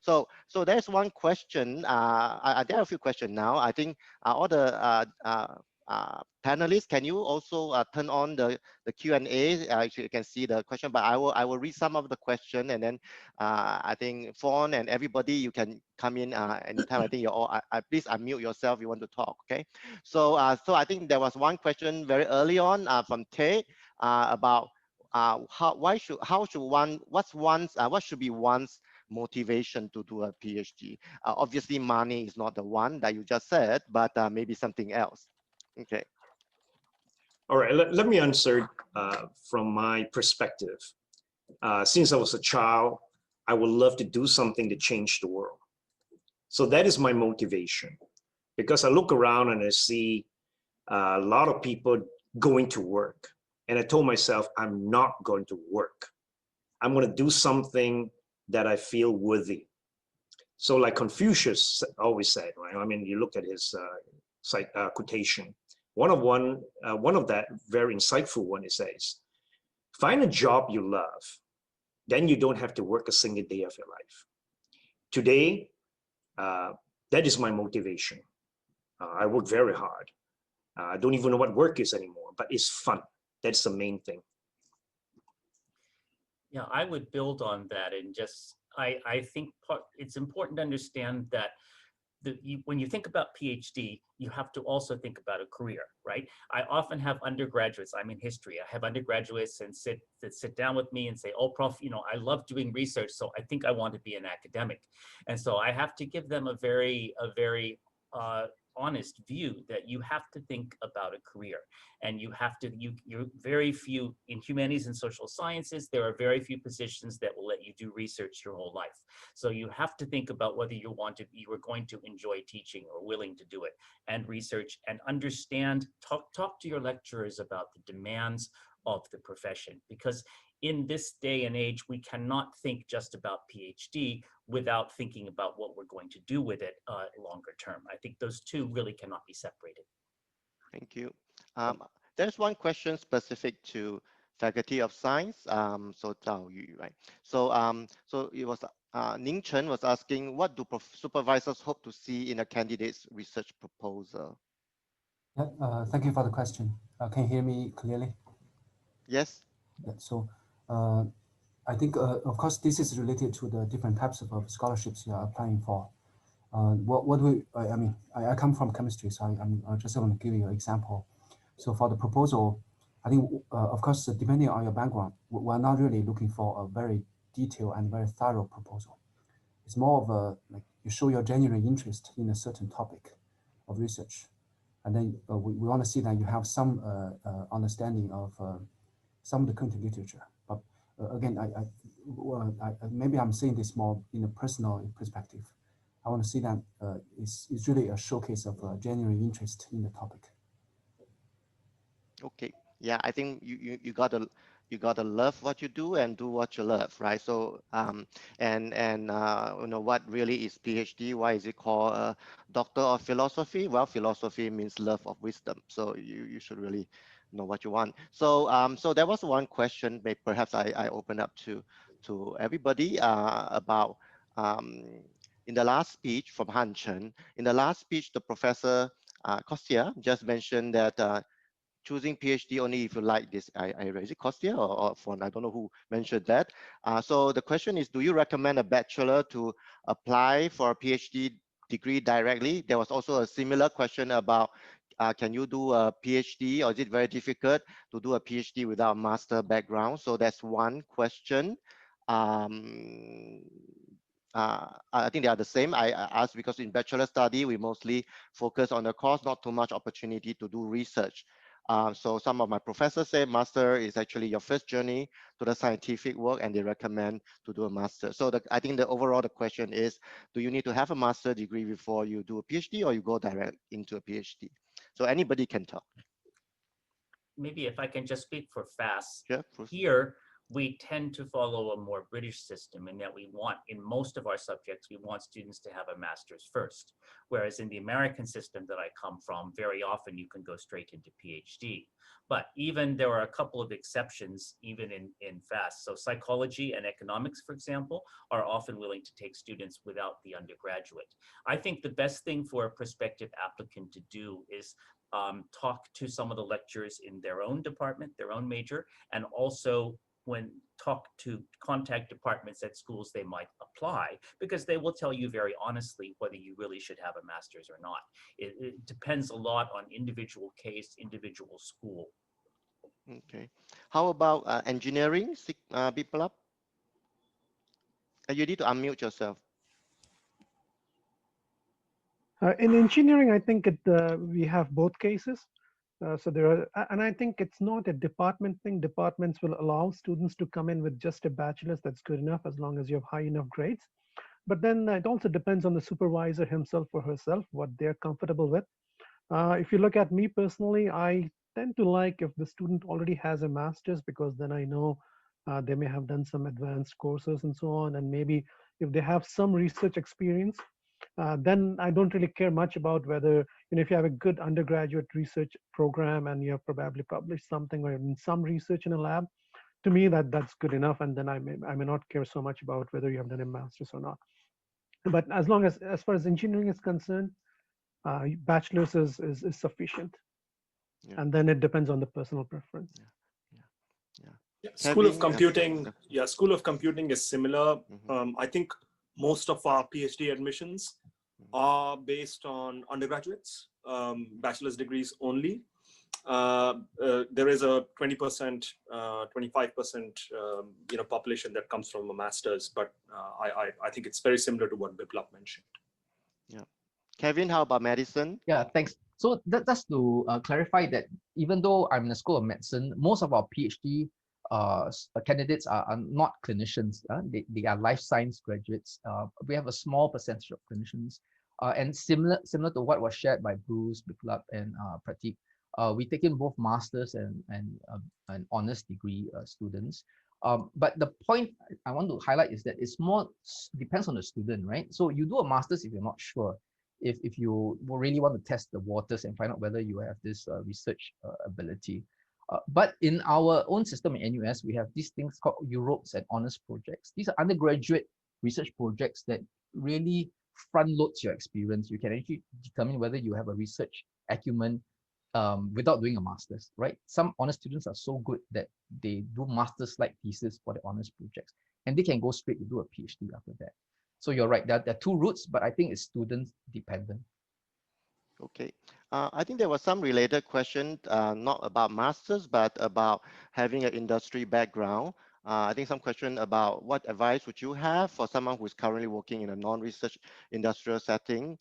So there's one question. There are a few questions now. I think all the panelists, can you also turn on the Q&A? Actually, you can see the question, but I will read some of the question, and then I think Phon and everybody, you can come in anytime. I think you're all. Please unmute yourself if you want to talk. Okay. So so I think there was one question very early on from Tay about what should be one's motivation to do a PhD. Obviously, money is not the one that you just said, but maybe something else. Okay. All right, let me answer from my perspective. Since I was a child, I would love to do something to change the world. So that is my motivation, because I look around and I see a lot of people going to work. And I told myself, I'm not going to work. I'm going to do something that I feel worthy. So like Confucius always said, right? I mean, you look at his quotation. One of that very insightful one, it says, find a job you love, then you don't have to work a single day of your life. Today, that is my motivation. I work very hard. I don't even know what work is anymore, but it's fun. That's the main thing. Yeah, I would build on that, and just I think it's important to understand that when you think about PhD, you have to also think about a career, right? I often have undergraduates, I'm in history, I have undergraduates that sit down with me and say, oh, Prof, you know, I love doing research, so I think I want to be an academic. And so I have to give them a very honest view that you have to think about a career, and you have to, you're very few in humanities and social sciences, there are very few positions that will let you do research your whole life. So you have to think about whether you are going to enjoy teaching or willing to do it and research, and understand, talk to your lecturers about the demands of the profession, because in this day and age, we cannot think just about PhD without thinking about what we're going to do with it longer term. I think those two really cannot be separated. Thank you. There's one question specific to Faculty of Science. So Zhao, right? So so it was Ning Chen was asking, what do supervisors hope to see in a candidate's research proposal? Yeah, thank you for the question. Can you hear me clearly? Yes. Yeah, so I think, of course, this is related to the different types of scholarships you are applying for. I come from chemistry, so I just want to give you an example. So for the proposal, I think, of course, depending on your background, we're not really looking for a very detailed and very thorough proposal. It's more of a, like, you show your genuine interest in a certain topic of research. And then we want to see that you have some understanding of some of the current literature. But again, maybe I'm saying this more in a personal perspective. I want to see that it's really a showcase of genuine interest in the topic. Okay. Yeah, I think you gotta love what you do and do what you love, right? So you know, what really is PhD? Why is it called a Doctor of Philosophy? Well, philosophy means love of wisdom. So you should really know what you want. So so there was one question, maybe perhaps I open up to everybody about in the last speech from Han Chen. In the last speech, the professor Kostia just mentioned that choosing PhD only if you like this area. Is it Kostia or Phon? I don't know who mentioned that. So the question is, do you recommend a bachelor to apply for a PhD degree directly? There was also a similar question about can you do a PhD, or is it very difficult to do a PhD without a master background? So that's one question. I think they are the same. I asked because in bachelor study, we mostly focus on the course, not too much opportunity to do research. So some of my professors say master is actually your first journey to the scientific work, and they recommend to do a master. So I think the overall the question is, do you need to have a master degree before you do a PhD, or you go direct into a PhD? So anybody can talk. Maybe if I can just speak for FAST. Yeah, here, we tend to follow a more British system in that we want, in most of our subjects, we want students to have a master's first. Whereas in the American system that I come from, very often you can go straight into PhD. But even there are a couple of exceptions, even in FAST. So psychology and economics, for example, are often willing to take students without the undergraduate. I think the best thing for a prospective applicant to do is talk to some of the lecturers in their own department, their own major, and also when contact departments at schools they might apply, because they will tell you very honestly whether you really should have a master's or not. It depends a lot on individual case, individual school. Okay. How about engineering, Biplab? You need to unmute yourself. In engineering, I think we have both cases. So there are, and I think it's not a department thing. Departments will allow students to come in with just a bachelor's. That's good enough as long as you have high enough grades. But then it also depends on the supervisor himself or herself, what they're comfortable with. If you look at me personally, I tend to like if the student already has a master's, because then I know they may have done some advanced courses and so on. And maybe if they have some research experience, then I don't really care much about whether, if you have a good undergraduate research program and you have probably published something or in some research in a lab, to me that's good enough. And then I may not care so much about whether you have done a master's or not. But as far as engineering is concerned, bachelor's is sufficient. Yeah. And then it depends on the personal preference. Yeah, School of Kevin, Computing. Yeah, School of Computing is similar. I think most of our PhD admissions are based on undergraduates, bachelor's degrees only. There is a 20%, 25% population that comes from a master's, but I think it's very similar to what Biplab mentioned. Yeah. Kevin, how about medicine? Yeah, thanks. So just to clarify that even though I'm in the School of Medicine, most of our PhD candidates are not clinicians. They are life science graduates. We have a small percentage of clinicians. And similar to what was shared by Bruce, Biplab, and Prateek, we take in both masters and honors degree students. But the point I want to highlight is that it's more depends on the student, right? So you do a master's if you're not sure, if you really want to test the waters and find out whether you have this research ability. But in our own system in NUS, we have these things called Europes and honors projects. These are undergraduate research projects that really front loads your experience. You can actually determine whether you have a research acumen without doing a master's, right? Some honors students are so good that they do master's-like thesis for the honors projects, and they can go straight to do a PhD after that. So you're right, there are two routes, but I think it's student dependent. Okay. I think there was some related question, not about masters, but about having an industry background. I think some question about what advice would you have for someone who is currently working in a non-research industrial setting,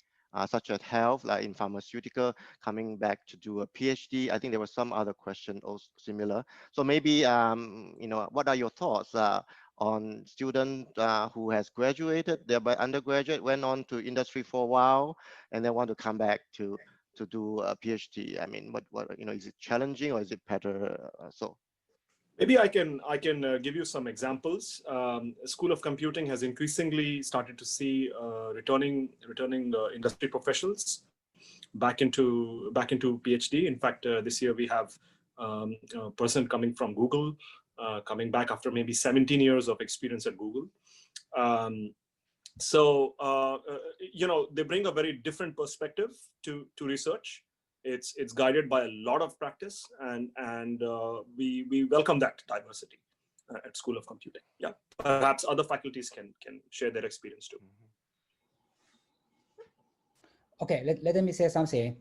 such as health, like in pharmaceutical, coming back to do a PhD. I think there was some other question also similar. So maybe, what are your thoughts on student who has graduated, thereby undergraduate, went on to industry for a while, and then want to come back to do a PhD? I mean, what is it challenging or is it better? So maybe I can give you some examples. School of Computing has increasingly started to see returning industry professionals back into PhD. In fact, this year we have a person coming from Google, coming back after maybe 17 years of experience at Google. They bring a very different perspective to research. It's guided by a lot of practice, and we welcome that diversity at School of Computing. Yeah, perhaps other faculties can share their experience too. Okay, let me say something.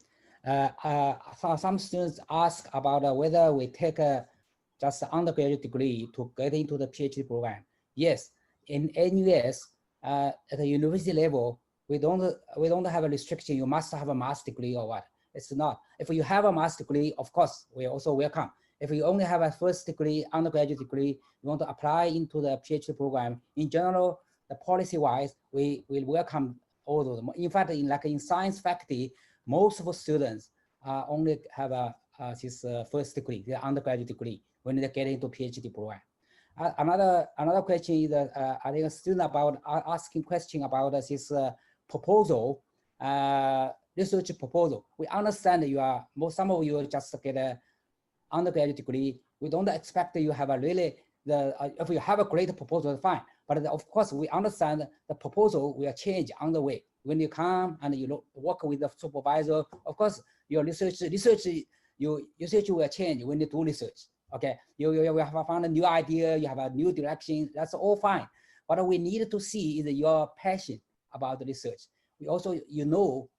Some students ask about whether we take just an undergraduate degree to get into the PhD program. Yes, in NUS, at the university level, we don't have a restriction. You must have a master's degree or what. It's not. If you have a master's degree, of course, we also welcome. If you only have a first degree, undergraduate degree, you want to apply into the PhD program, in general, the policy-wise, we will welcome all of them. In fact, in science faculty, most of the students only have this first degree, the undergraduate degree, when they get into PhD program. Another question is I think a student about asking question about this proposal, research proposal. We understand you are some of you just get a undergraduate degree. We don't expect you have a really if you have a great proposal, fine. But of course, we understand the proposal will change on the way. When you come and you work with the supervisor, of course, your research will change when you do research. Okay, you have found a new idea, you have a new direction, that's all fine. What we need to see is your passion about the research. We also,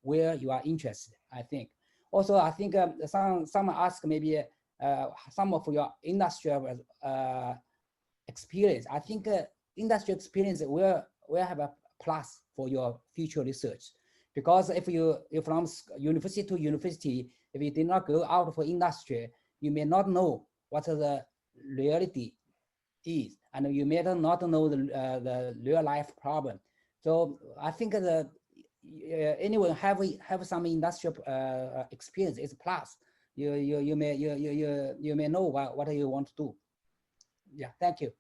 where you are interested, I think. Also, I think some ask maybe some of your industrial experience. I think industrial experience will have a plus for your future research. Because if you're from university to university, if you did not go out for industry, you may not know what the reality is, and you may not know the real life problem. So I think anyone have some industrial experience is a plus. You may know what you want to do. Yeah, thank you.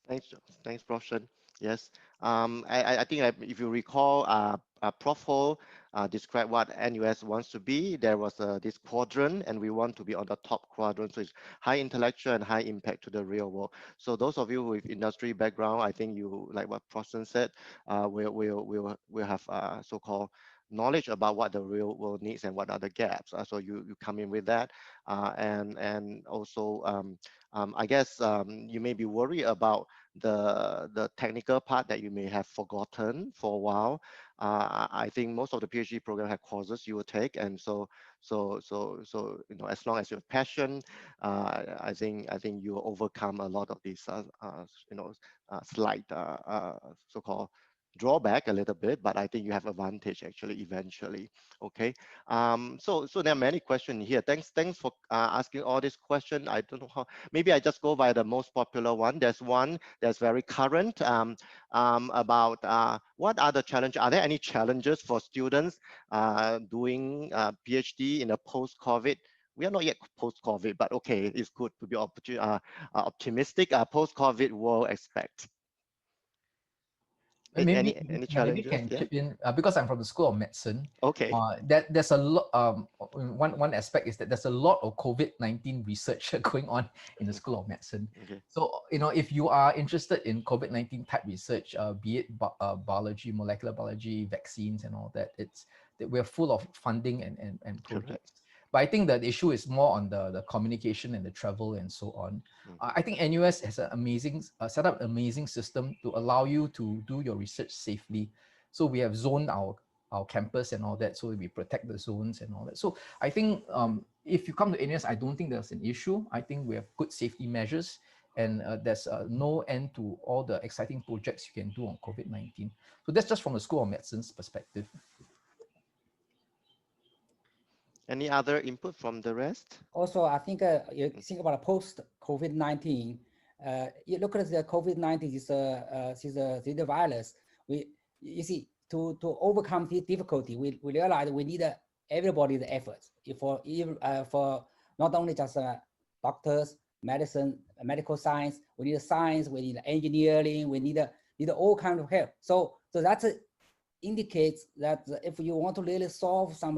Thanks, Prof. Shen. Yes, I think if you recall, Prof. Ho described what NUS wants to be. There was this quadrant, and we want to be on the top quadrant. So it's high intellectual and high impact to the real world. So those of you with industry background, I think you, like what Prof. Shen said, will have so-called knowledge about what the real world needs and what are the gaps. So you come in with that, and also I guess you may be worried about the technical part that you may have forgotten for a while. I think most of the PhD program have courses you will take, and so as long as you have passion, I think you will overcome a lot of these slight so-called drawback a little bit, but I think you have advantage actually eventually. Okay, so there are many questions here. Thanks for asking all these questions. I don't know how, maybe I just go by the most popular one. There's one that's very current about what are the challenges. Are there any challenges for students doing PhD in a post-COVID? We are not yet post-COVID, but okay, it's good to be optimistic. Post-COVID world expect. Any challenges? Maybe can Yeah. chip in because I'm from the School of Medicine. Okay. There's a lot. One aspect is that there's a lot of COVID-19 research going on in the School of Medicine. Okay. So if you are interested in COVID-19 type research, be it biology, molecular biology, vaccines, and all that, we're full of funding and projects. Correct. But I think that the issue is more on the communication and the travel and so on. I think NUS has an amazing set up amazing system to allow you to do your research safely. So we have zoned our campus and all that, so we protect the zones and all that. So I think if you come to NUS, I don't think there's an issue. I think we have good safety measures, and there's no end to all the exciting projects you can do on COVID-19. So that's just from the School of Medicine's perspective. Any other input from the rest? Also, I think you think about post-COVID-19. You look at the COVID-19 is the virus. You see, to overcome the difficulty, we realize we need everybody's efforts for not only just doctors, medicine, medical science. We need science. We need engineering. We need all kinds of help. So that indicates that if you want to really solve some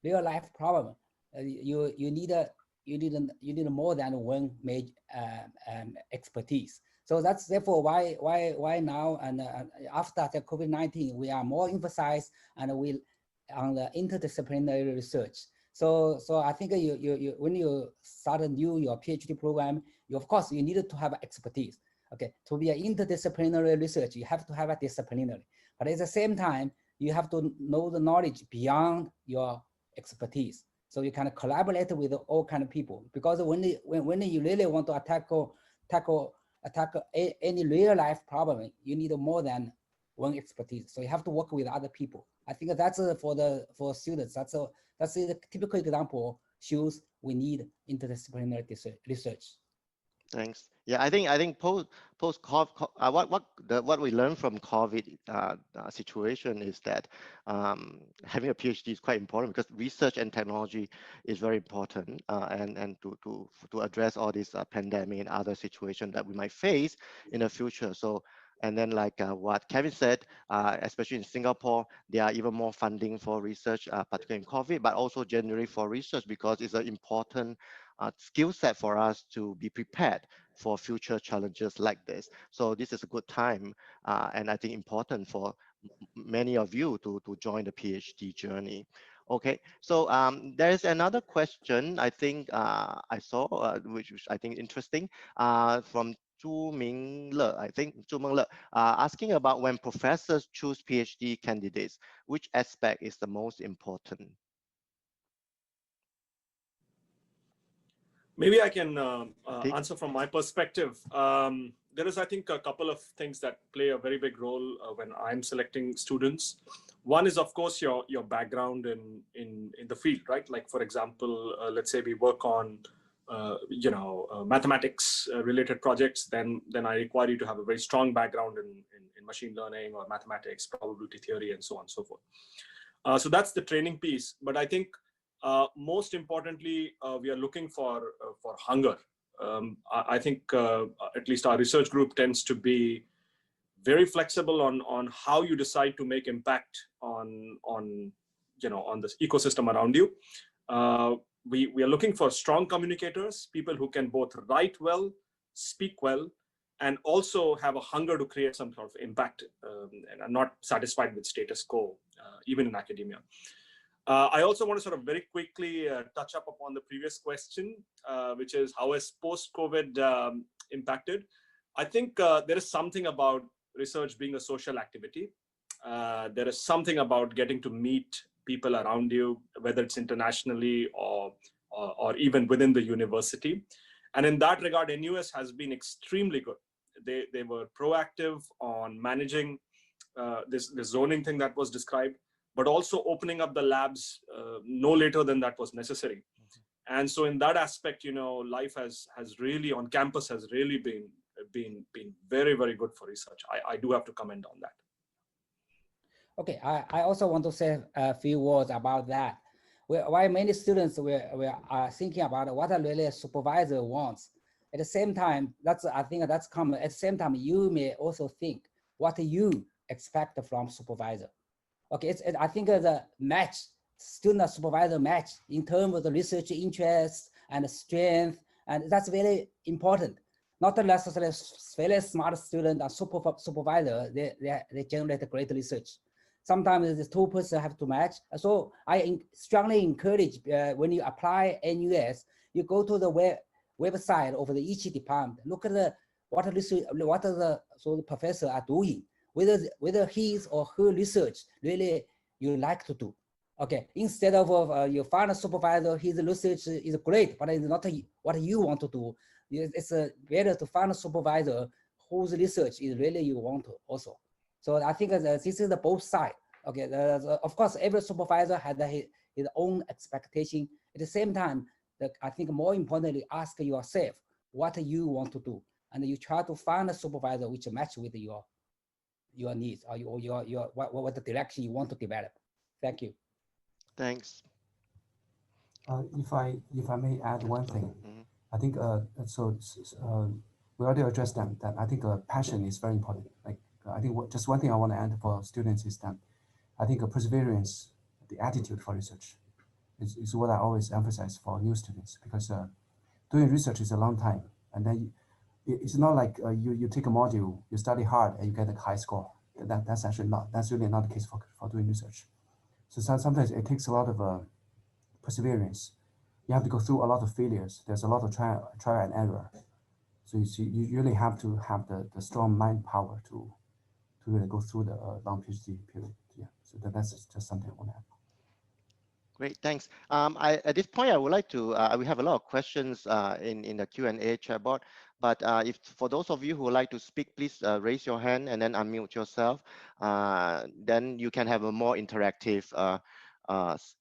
real life problem, you need more than one major expertise. So that's therefore why now and after the COVID-19 we are more emphasized and on the interdisciplinary research. So I think you when you start your PhD program, of course you need to have expertise. Okay, to be an interdisciplinary research, you have to have a disciplinary, but at the same time you have to know the knowledge beyond your expertise, so you can collaborate with all kind of people. Because when you really want to tackle any real life problem, you need more than one expertise. So you have to work with other people. I think that's for students. That's a typical example shows we need interdisciplinary research. Thanks. Yeah, I think post what we learned from COVID situation is that having a PhD is quite important because research and technology is very important, and to address all this pandemic and other situations that we might face in the future. So. And then, like what Kevin said, especially in Singapore, there are even more funding for research, particularly in COVID, but also generally for research because it's an important skill set for us to be prepared for future challenges like this. So this is a good time, and I think important for many of you to join the PhD journey. Okay, so there's another question I think I saw, which I think interesting, from Zhu Mingle, I think Zhu Mingle, asking about when professors choose PhD candidates, which aspect is the most important? Maybe I can Prateek? answer from my perspective. There is, I think, a couple of things that play a very big role when I'm selecting students. One is, of course, your background in the field, right? Like, for example, let's say we work on mathematics related projects, then I require you to have a very strong background in machine learning or mathematics, probability theory, and so on and so forth. So that's the training piece. But I think most importantly, we are looking for hunger. I think at least our research group tends to be very flexible on how you decide to make impact on this ecosystem around you. We are looking for strong communicators, people who can both write well, speak well, and also have a hunger to create some sort of impact, and are not satisfied with status quo, even in academia. I also want to sort of very quickly touch up upon the previous question, which is how has post-COVID impacted? I think there is something about research being a social activity. There is something about getting to meet people around you, whether it's internationally or even within the university. And in that regard, NUS has been extremely good. They were proactive on managing this zoning thing that was described, but also opening up the labs no later than that was necessary. And so in that aspect, life has really on campus has really been very, very good for research. I do have to comment on that. Okay, I also want to say a few words about that. Why many students are thinking about what really a supervisor wants. At the same time, I think that's common. At the same time, you may also think what you expect from supervisor. Okay, I think the match, student supervisor match in terms of the research interest and strength, and that's very important. Not necessarily very smart student or supervisor, they generate great research. Sometimes the two persons have to match. So I strongly encourage when you apply NUS, you go to the website of each department, look at what the professor are doing, whether his or her research really you like to do. Okay, instead of you find a supervisor, his research is great, but it's not what you want to do. It's better to find a supervisor whose research is really you want to also. So I think this is the both sides. Okay, of course, every supervisor has his own expectation. At the same time, I think more importantly, ask yourself what you want to do, and you try to find a supervisor which match with your needs or what the direction you want to develop. Thank you. Thanks. If I may add one thing, I think we already addressed that I think passion is very important. Like I think just one thing I want to add for students is that I think perseverance, the attitude for research, is what I always emphasize for new students, because doing research is a long time, and then it's not like you take a module, you study hard, and you get a high score. That's really not the case for doing research. So sometimes it takes a lot of perseverance. You have to go through a lot of failures. There's a lot of trial and error. So you really have to have the strong mind power to really go through the long PhD period. Yeah. So that's just something I want to add. Great, thanks. At this point, I would like to, we have a lot of questions in the Q&A chat board, but if for those of you who would like to speak, please raise your hand and then unmute yourself. Then you can have a more interactive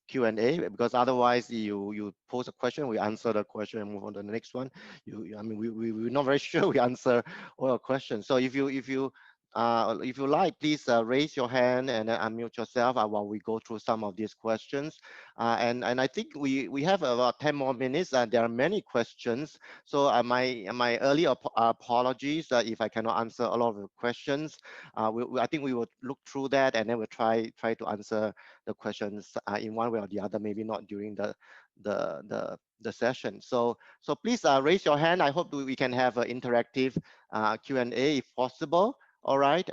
Q&A, because otherwise you pose a question, we answer the question and move on to the next one. I mean, we're not very sure we answer all your questions. So if you like, please raise your hand and unmute yourself while we go through some of these questions. And I think we have about 10 more minutes, and there are many questions. So my early apologies if I cannot answer a lot of the questions. I think we will look through that, and then we'll try to answer the questions in one way or the other. Maybe not during the session. So please raise your hand. I hope we can have an interactive Q&A if possible. All right.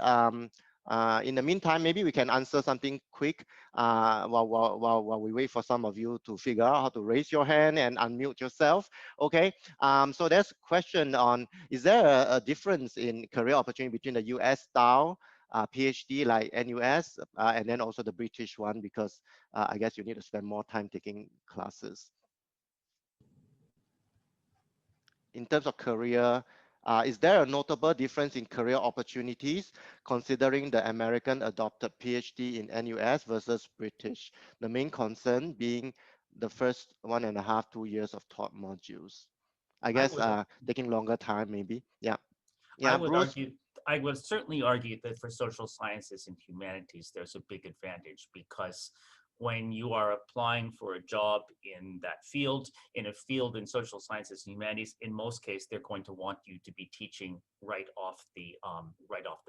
In the meantime, maybe we can answer something quick while we wait for some of you to figure out how to raise your hand and unmute yourself. Okay. So there's a question on, is there a difference in career opportunity between the US style PhD like NUS and then also the British one, because I guess you need to spend more time taking classes. In terms of career, is there a notable difference in career opportunities considering the American adopted PhD in NUS versus British? The main concern being the first 1.5 to 2 years of taught modules. I guess taking longer time maybe. Yeah. Yeah, Bruce? I would certainly argue that for social sciences and humanities, there's a big advantage, because when you are applying for a job in that field, in a field in social sciences and humanities, in most cases, they're going to want you to be teaching right off the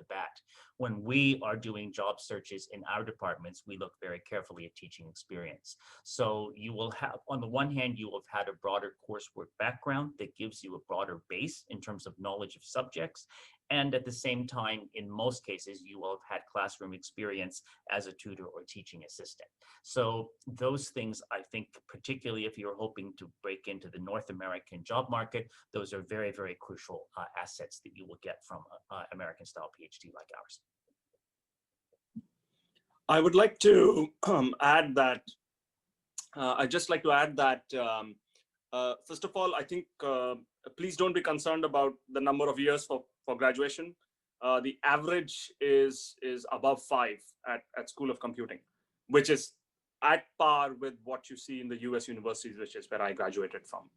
bat. When we are doing job searches in our departments, we look very carefully at teaching experience. So you will have, on the one hand, you will have had a broader coursework background that gives you a broader base in terms of knowledge of subjects. And at the same time, in most cases, you will have had classroom experience as a tutor or teaching assistant. So those things, I think, particularly if you're hoping to break into the North American job market, those are very, very crucial assets that you will get from an American-style PhD like ours. I would like to add that, first of all, I think, please don't be concerned about the number of years for graduation. The average is above 5 at School of Computing, which is at par with what you see in the US universities, which is where I graduated from.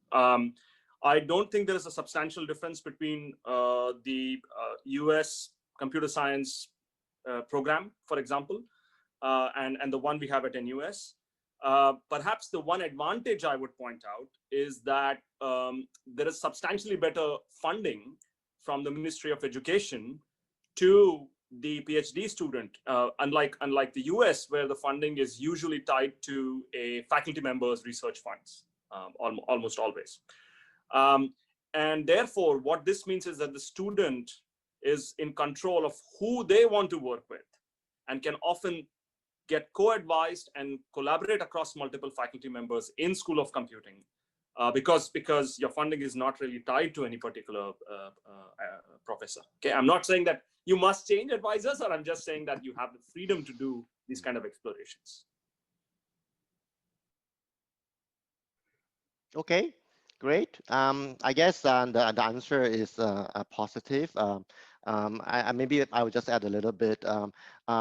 I don't think there is a substantial difference between the US computer science program, for example, and the one we have at NUS. Perhaps the one advantage I would point out is that there is substantially better funding from the Ministry of Education to the PhD student, unlike the US, where the funding is usually tied to a faculty member's research funds, almost always. And therefore, what this means is that the student is in control of who they want to work with and can often get co-advised and collaborate across multiple faculty members in School of Computing, because your funding is not really tied to any particular professor. Okay, I'm not saying that you must change advisors, or I'm just saying that you have the freedom to do these kind of explorations. Okay, great. I guess the answer is positive. Maybe I would just add a little bit.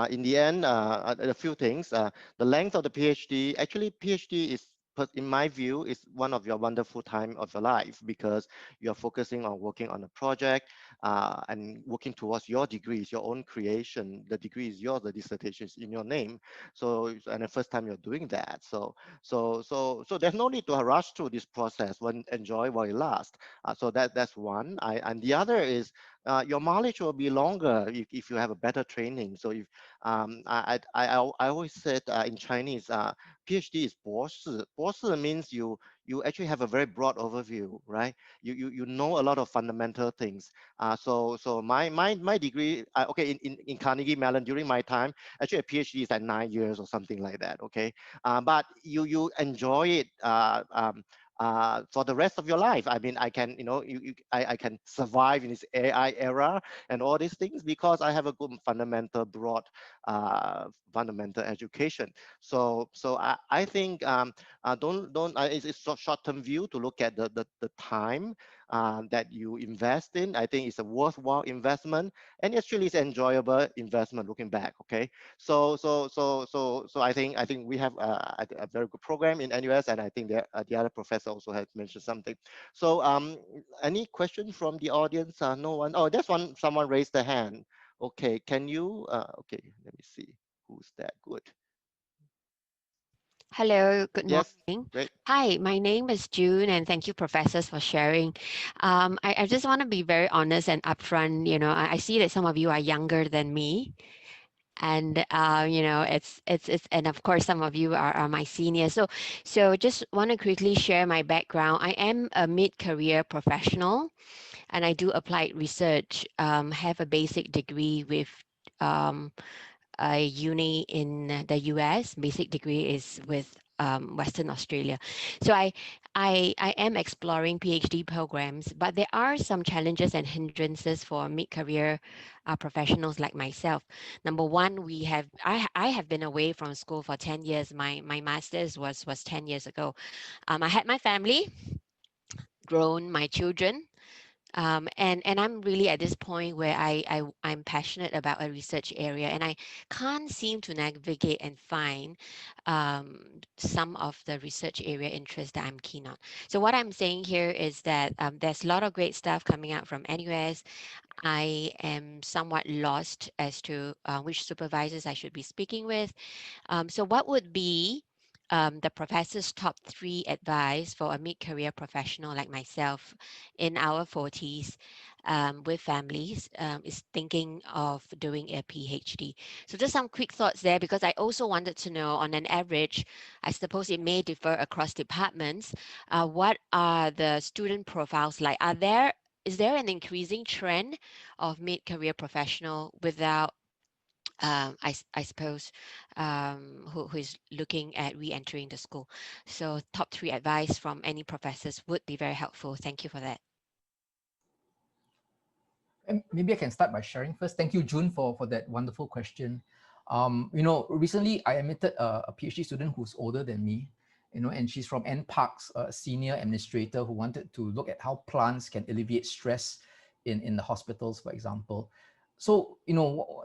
In the end, a few things. The length of the PhD, actually PhD is, in my view, is one of your wonderful time of your life, because you're focusing on working on a project and working towards your degrees, your own creation. The degree is yours, the dissertation is in your name. So, and the first time you're doing that. So there's no need to rush through this process. When enjoy while it lasts. So that's one. And the other is your mileage will be longer if you have a better training. So if I always said in Chinese, PhD is 博士. 博士 means you actually have a very broad overview, right? You know a lot of fundamental things. So my degree, okay, in Carnegie Mellon during my time, actually a PhD is like 9 years or something like that. Okay, but you enjoy it. For the rest of your life. I mean, I can, I can survive in this AI era and all these things because I have a good fundamental, broad, fundamental education. So I think it's a short-term view to look at the time. that you invest in. I think it's a worthwhile investment, and actually it's enjoyable investment looking back. Okay, so I think we have a very good program in NUS, and I think the other professor also has mentioned something. So any questions from the audience? No one. Oh, there's one. Someone raised their hand. Okay, can you? Okay, let me see. Who's that? Good. Hello, good Yes. morning. Great. Hi, my name is June, and thank you, professors, for sharing. I just want to be very honest and upfront. You know, I see that some of you are younger than me, and you know, and of course, some of you are my seniors. So just want to quickly share my background. I am a mid-career professional, and I do applied research. Have a basic degree with a uni in the US. Basic degree is with Western Australia. So I am exploring PhD programs, but there are some challenges and hindrances for mid-career professionals like myself. Number one, I have been away from school for 10 years. My master's was 10 years ago. I had my family, grown my children, and I'm really at this point where I'm passionate about a research area, and I can't seem to navigate and find some of the research area interests that I'm keen on. So what I'm saying here is that there's a lot of great stuff coming out from NUS. I am somewhat lost as to which supervisors I should be speaking with. So what would be the professor's top 3 advice for a mid-career professional like myself in our 40s with families is thinking of doing a PhD? So just some quick thoughts there, because I also wanted to know, on an average, I suppose it may differ across departments, what are the student profiles like? Is there an increasing trend of mid-career professional without I suppose, who is looking at re-entering the school? So top 3 advice from any professors would be very helpful. Thank you for that. And maybe I can start by sharing first. Thank you, June, for that wonderful question. You know, recently I admitted a PhD student who's older than me, you know, and she's from NParks, a senior administrator who wanted to look at how plants can alleviate stress in the hospitals, for example. So, you know,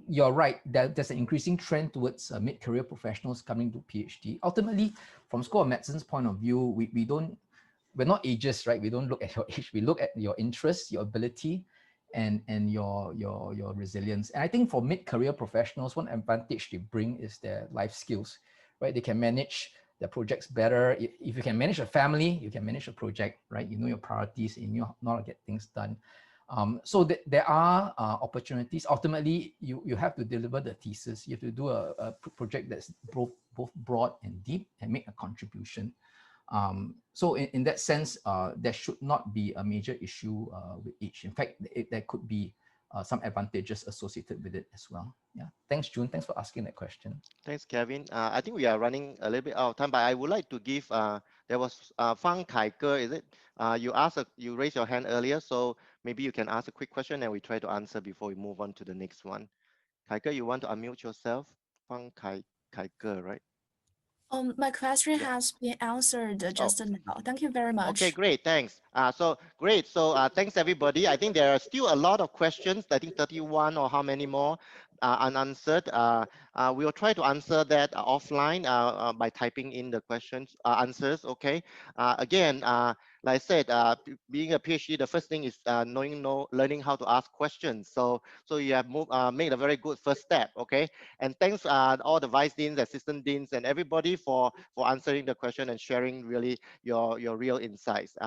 you're right, there's an increasing trend towards mid-career professionals coming to PhD. Ultimately, from School of Medicine's point of view, we're not ageist, right? We don't look at your age, we look at your interests, your ability, and your resilience. And I think for mid-career professionals, one advantage they bring is their life skills, right? They can manage their projects better. If you can manage a family, you can manage a project, right? You know your priorities and you know how to get things done. So there are opportunities. Ultimately, you have to deliver the thesis. You have to do a project that's both broad and deep and make a contribution. So in that sense, there should not be a major issue with age. In fact, there could be some advantages associated with it as well. Yeah. Thanks, June. Thanks for asking that question. Thanks, Kevin. I think we are running a little bit out of time, but I would like to give, there was Phon Kai-Ge, is it? You raised your hand earlier, so maybe you can ask a quick question and we try to answer before we move on to the next one. Kai-Ge, you want to unmute yourself? Phon Kai-Ge, right? My question Yeah. has been answered just now. Thank you very much. Okay, great, thanks. So great, so thanks everybody. I think there are still a lot of questions, I think 31 or how many more unanswered. We will try to answer that offline by typing in the questions, answers, okay? Again, like I said, being a PhD, the first thing is learning how to ask questions. So you have made a very good first step, okay? And thanks all the vice deans, assistant deans, and everybody for answering the question and sharing really your real insights.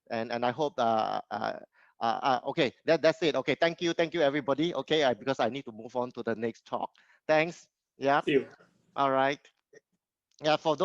And I hope okay, that's it. Okay, thank you everybody. Okay, because I need to move on to the next talk. Thanks. Yeah. See you. All right. Yeah, for those